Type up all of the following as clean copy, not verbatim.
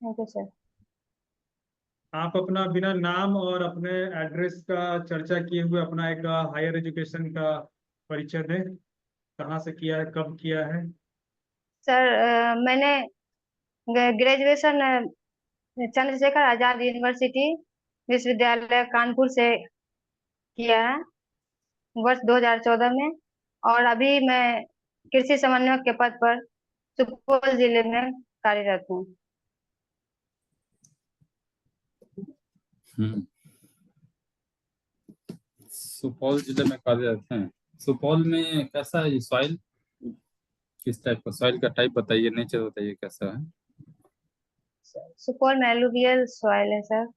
Thank you sir. आप अपना बिना नाम और अपने एड्रेस का चर्चा किए हुए अपना एक हायर एजुकेशन का परिचय दें। कहाँ से किया है, कब किया है? सर मैंने ग्रेजुएशन चंद्रशेखर आजाद यूनिवर्सिटी विश्वविद्यालय कानपुर से किया है वर्ष 2014 में। और अभी मैं कृषि समन्वयक के पद पर सुपौल जिले में कार्यरत हूँ। हम्म। सुपौल जिले में कार्यरत हैं। सुपौल में कैसा है ये सॉइल? किस टाइप का सॉइल का टाइप बताइए, नेचर बताइए कैसा है? सुपौल में एलुवियल सॉइल है सर।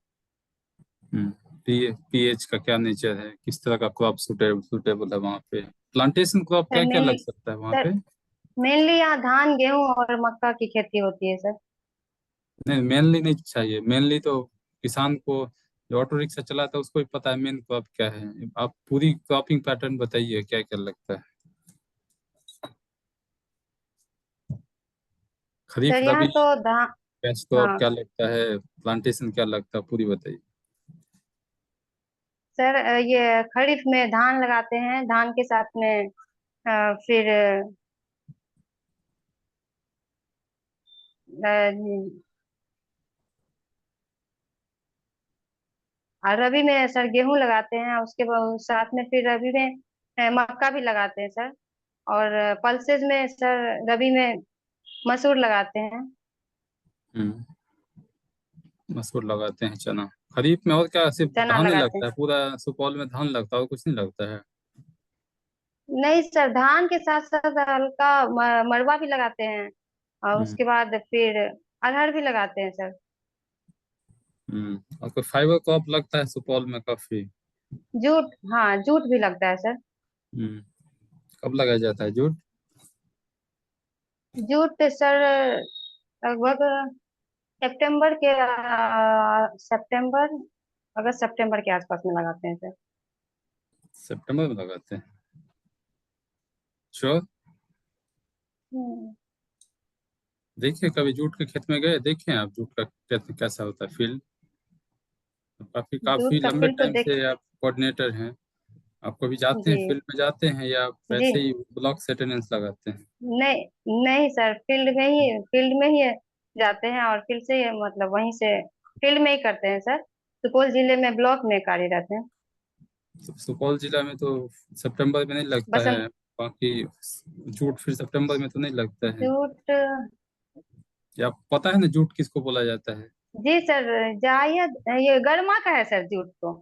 हम्म। पीएच का क्या नेचर है? किस तरह का क्रॉप सुटेबल है वहाँ पे? प्लांटेशन क्रॉप सर क्या क्या लग मेनली सकता है वहाँ सर पे? मेनली यहाँ धान गेहूं और मक्का की खेती होती है सर। नहीं, मेनली नहीं चाहिए। मेनली तो किसान को, जो ऑटो रिक्शा चलाता है उसको भी पता है मेन क्रॉप क्या है। आप पूरी क्रॉपिंग पैटर्न बताइए, क्या क्या लगता है? खरीफ सर यहाँ रबी तो धान। कैच क्रॉप हाँ क्या लगता है, प्लांटेशन क्या लगता है, पूरी बताइए। सर ये खरीफ में धान लगाते हैं, धान के साथ में फिर और रबी में सर गेहूं लगाते हैं, उसके बाद साथ में फिर रबी में मक्का भी लगाते हैं सर। और पल्सेज में सर रबी में मसूर लगाते हैं। हम्म। मसूर लगाते हैं, चना। खरीफ में और क्या, सिर्फ चना धान ही लगाते लगता हैं। है? पूरा सुपौल में धान लगता है और कुछ नहीं लगता है? नहीं सर, धान के साथ साथ हल्का मड़ुआ भी लगाते हैं। और हम्म। उसके बाद फिर अरहर भी लगाते हैं सर। और कोई फाइबर क्रॉप लगता है सुपौल में काफी? जूट, हाँ जूट भी लगता है सर। हम्म। कब लगाया जाता है जूट? जूट सर लगभग सितंबर अगस्त सितंबर के आसपास में लगाते हैं सर। सितंबर में लगाते हैं? श्योर? हम्म। देखिए, कभी जूट के खेत में गए, देखें आप जूट का खेत कैसा होता है फील्ड? काफी काफी जूट का लंबे फील्ड तो टाइम देख। से आप कोऑर्डिनेटर हैं। आप कभी जाते जी हैं फील्ड में, जाते हैं या जी। वैसे ही ब्लॉक से अटेंडेंस लगाते हैं? नहीं नहीं सर, फील्ड में ही जाते हैं और फील्ड से मतलब वहीं से फील्ड में ही करते हैं सर। सुपौल जिले में ब्लॉक में कार्यरत हैं। सुपौल जिला में तो सितंबर में नहीं लगता बसंत है। बाकी जूट फिर सितंबर में तो नहीं लगता है। जूट। या पता है ना जूट किसको बोला जाता है? जी सर, जायद ये गर्मा का है सर जूट तो।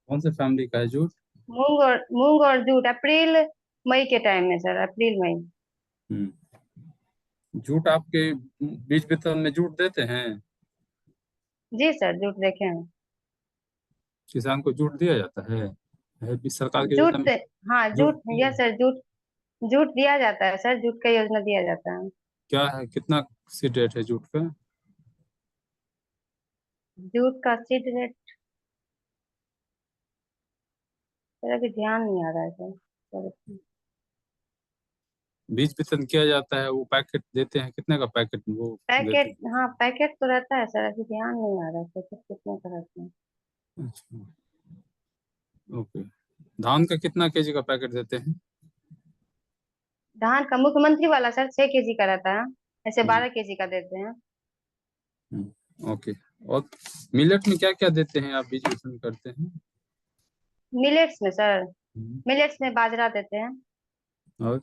कौन से फैमिली का है जूट? मूंग और जूट अप्रैल मई के टाइम में सर, अप्रैल मई। हम्म। जूट आपके बीज वितरण में जूट देते हैं? जी सर, जूट देखे हैं। किसान को जूट दिया जाता है भी सरकार की योजना जूट में? हाँ jute jute, yes sir, jute jute दिया जाता है सर, जूट का योजना दिया जाता है। क्या है, कितना सीड रेट है जूट का? जूट का सीड रेट सर अभी ध्यान नहीं आ रहा है सर। बीज वितरण किया जाता है, वो पैकेट देते हैं, कितने का पैकेट वो देते पैकेट, हैं? हाँ पैकेट तो रहता है सर, अभी ध्यान नहीं आ रहा है पैकेट कितने का रहता है। अच्छा, ओके। धान का कितना केजी का पैकेट देते हैं? धान का मुख्यमंत्री वाला सर 6 केजी का रहता है, ऐसे हम्म। 12 केजी का देते हैं। ओके। और मिलेट में क्या क्या देते हैं, आप बीज वितरण करते हैं? मिलेट्स में सर, हम्म। मिलेट्स में बाजरा देते हैं। और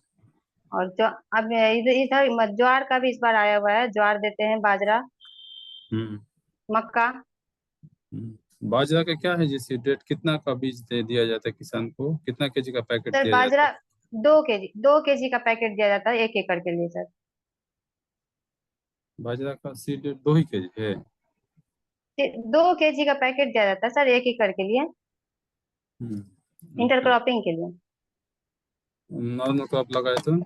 और जो अब इधर इधर ज्वार का भी इस बार आया हुआ है, ज्वार देते हैं, बाजरा, हम्म। मक्का। बाजरा का क्या है जैसे रेट, कितना का बीज दे दिया जाता है किसान को, कितना केजी का पैकेट सर दिया जाता बाजरा है? 2 केजी का पैकेट दिया जाता है 1 एकड़ के लिए सर। बाजरा का सीड रेट 2 ही केजी है? 2 केजी का पैकेट दिया जाता है सर 1 एकड़ के लिए, ओके। इंटरक्रॉपिंग के लिए। नॉर्मल क्रॉप लगाए तो?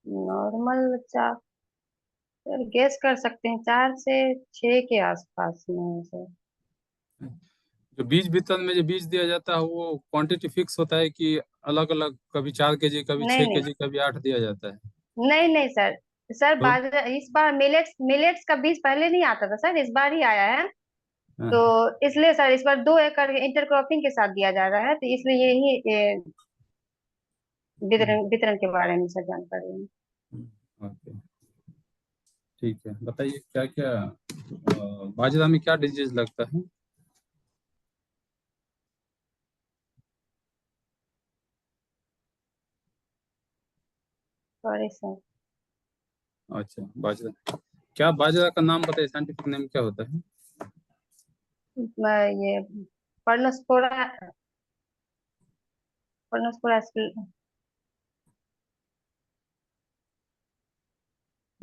नॉर्मल चार सर, गेस कर सकते हैं 4 से 6 के आसपास में है सर। जो बीज वितरण में जो बीज दिया जाता है वो क्वांटिटी फिक्स होता है कि अलग अलग, कभी 4 kg, कभी नहीं छह नहीं, केजी कभी 8 दिया जाता है? नहीं नहीं सर। सर तो बाजरा इस बार मिलेट्स मिलेट्स का बीज पहले नहीं आता था सर, इस बार ही आया है। तो हाँ, इसलिए सर इस बार 2 एकड़ इंटरक्रॉपिंग के साथ दिया जा रहा है, तो इसलिए यही हम्म, वितरण वितरण के बारे में सर जानकारी है। ओके, ठीक है। बताइए क्या क्या बाजरा में क्या डिजीज लगता है? Sorry sir. अच्छा, बाजरा, क्या बाजरा का नाम बताइए, साइंटिफिक नेम क्या होता है? ये पर्नोस्पोरा, पर्नोस्पोरा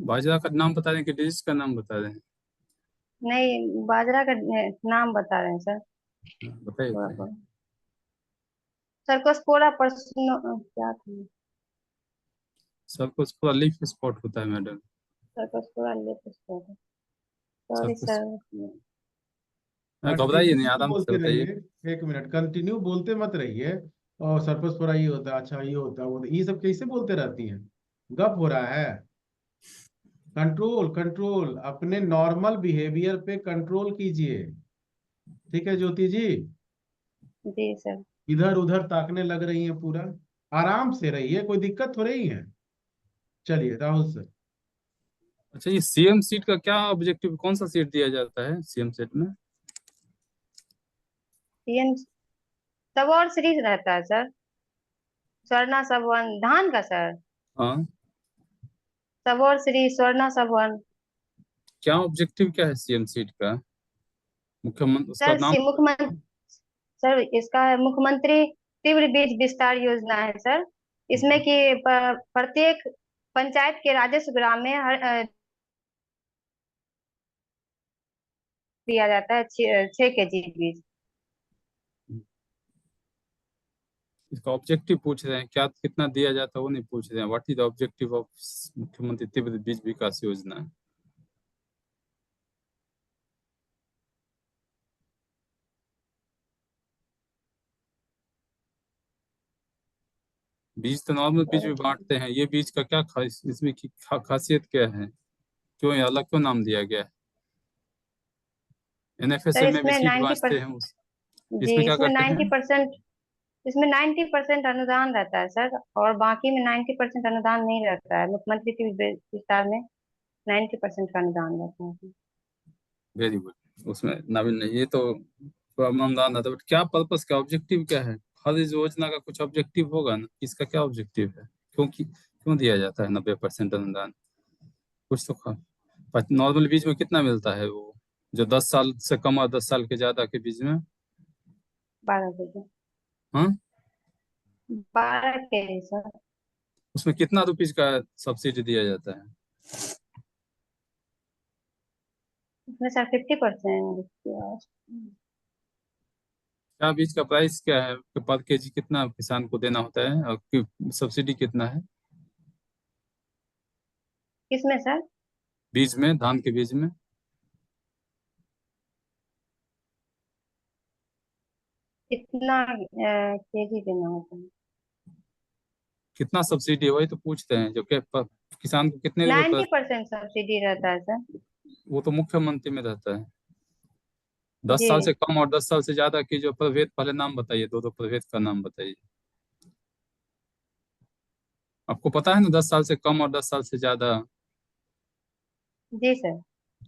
बाजरा का नाम बता रहे हैं कि डिजीज का नाम बता रहे हैं? नहीं, बाजरा का नाम बता रहे हैं सर। हाँ, बताइए थोड़ा बताइए। थोड़ा। सर्कोस्पोरा पर्सनो क्या था? सब कुछ पूरा लीफ स्पॉट होता है मैडम। सर्कोस्पोरा लेपिस्पोरा। सॉरी सब कुछ, सर। घबराइए नहीं, कंटिन्यू आराम से बोलते बताइए। रहिए, 1 मिनट कंटिन्यू बोलते मत रहिए। और सरपस पर ये होता है, अच्छा ये होता है, वो ये सब कैसे बोलते रहती हैं? गप हो रहा है। कंट्रोल कंट्रोल, अपने नॉर्मल बिहेवियर पे कंट्रोल कीजिए। ठीक है ज्योति जी? जी सर। इधर उधर ताकने लग रही हैं पूरा। आराम से रहिए, कोई दिक्कत हो रही है? चलिए राहुल सर। अच्छा, ये सीएम सीट का क्या ऑब्जेक्टिव, कौन सा सीट दिया जाता है सीएम सीट में? पीएम सब और सीरीज रहता है सर। स्वर्णा सबवन धान का सर। हाँ, सब और सीरीज स्वर्णा सबवन। क्या ऑब्जेक्टिव क्या है सीएम सीट का? मुख्यमंत्री उसका सर नाम? मुख्यमंत्री, सर इसका है मुख्यमंत्री तीव्र बीज विस्तार योजना है सर। इसमें कि प्रत्येक पंचायत के राजस्व ग्राम में दिया जाता है 6 kg बीज। इसका ऑब्जेक्टिव पूछ रहे हैं, क्या कितना दिया जाता है वो नहीं पूछ रहे हैं। What is the objective of मुख्यमंत्री तीव्र बीज विकास योजना? बीज तो नॉर्मल बीज भी बांटते हैं, ये बीज का क्या इसमें की खासियत क्या है? क्यों ये अलग क्यों नाम दिया गया है? सर एनएफएसए में भी इसमें सीट बांटते 90%। हैं जी इसमें क्या इसमें करते हैं? 90%। इसमें 90% अनुदान रहता है सर, और बाकी में 90% अनुदान नहीं रहता है। मुख्यमंत्री के विस्तार में 90% का अनुदान रहता है। वेरी गुड, उसमें नाविन नहीं, ये तो अनुदान था, बट क्या पर्पस, क्या ऑब्जेक्टिव क्या है? हर इस योजना का कुछ ऑब्जेक्टिव होगा ना, इसका क्या ऑब्जेक्टिव है? क्यों दिया जाता है 90% अनुदान? कुछ तो नॉर्मल बीज में कितना मिलता है वो, जो 10 साल से कम और 10 साल के ज्यादा के बीज में? 12 kg। हाँ, 12 kg सर। उसमें कितना रुपीज का सब्सिडी दिया जाता है? इसमें सर 50%। क्या बीज का प्राइस क्या है पर केजी, कितना किसान को देना होता है, और सब्सिडी कितना है किसमें सर? बीज में, धान के बीज में? कितना केजी देना होता है? कितना सब्सिडी है वही तो पूछते हैं, जो कि किसान को कितने रुपए 90% सब्सिडी रहता है सर। वो तो मुख्यमंत्री में रहता है। 10 साल से जी। कम और 10 साल से ज्यादा की जो प्रभेद, पहले नाम बताइए, दो दो प्रभेद का नाम बताइए। आपको पता है ना, 10 साल से कम और 10 साल से ज्यादा, जी सर।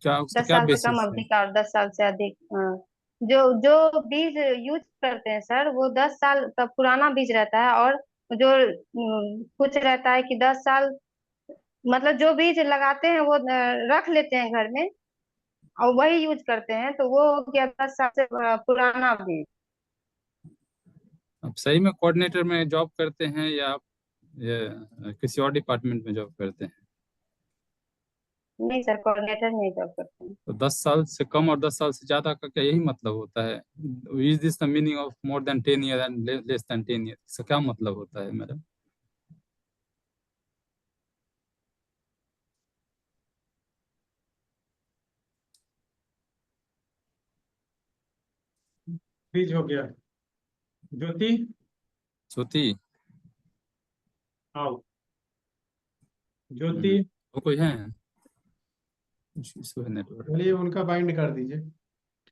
क्या उसका दस क्या साल से कम बेसिस है? अवधि का और 10 साल से अधिक। हाँ। जो जो बीज यूज करते हैं सर वो 10 साल का पुराना बीज रहता है, और जो कुछ रहता है कि 10 साल, मतलब जो बीज लगाते हैं वो रख लेते हैं घर में और वही यूज करते हैं, तो वो हो गया 10 साल से पुराना बीज। आप सही में कोऑर्डिनेटर में जॉब करते हैं या आप किसी और डिपार्टमेंट में जॉब करते हैं? नहीं सर, कोऑर्डिनेटर नहीं जॉब करते हैं। तो 10 साल से कम और 10 साल से ज्यादा का क्या यही मतलब होता है? Is this the meaning of more than 10 year and less than 10 year, इसका क्या मतलब होता है मैडम? फ्रीज हो गया। ज्योति श्रुति आओ। ज्योति वो कोई है? इशू है नेटवर्क। चलिए उनका बाइंड कर दीजिए।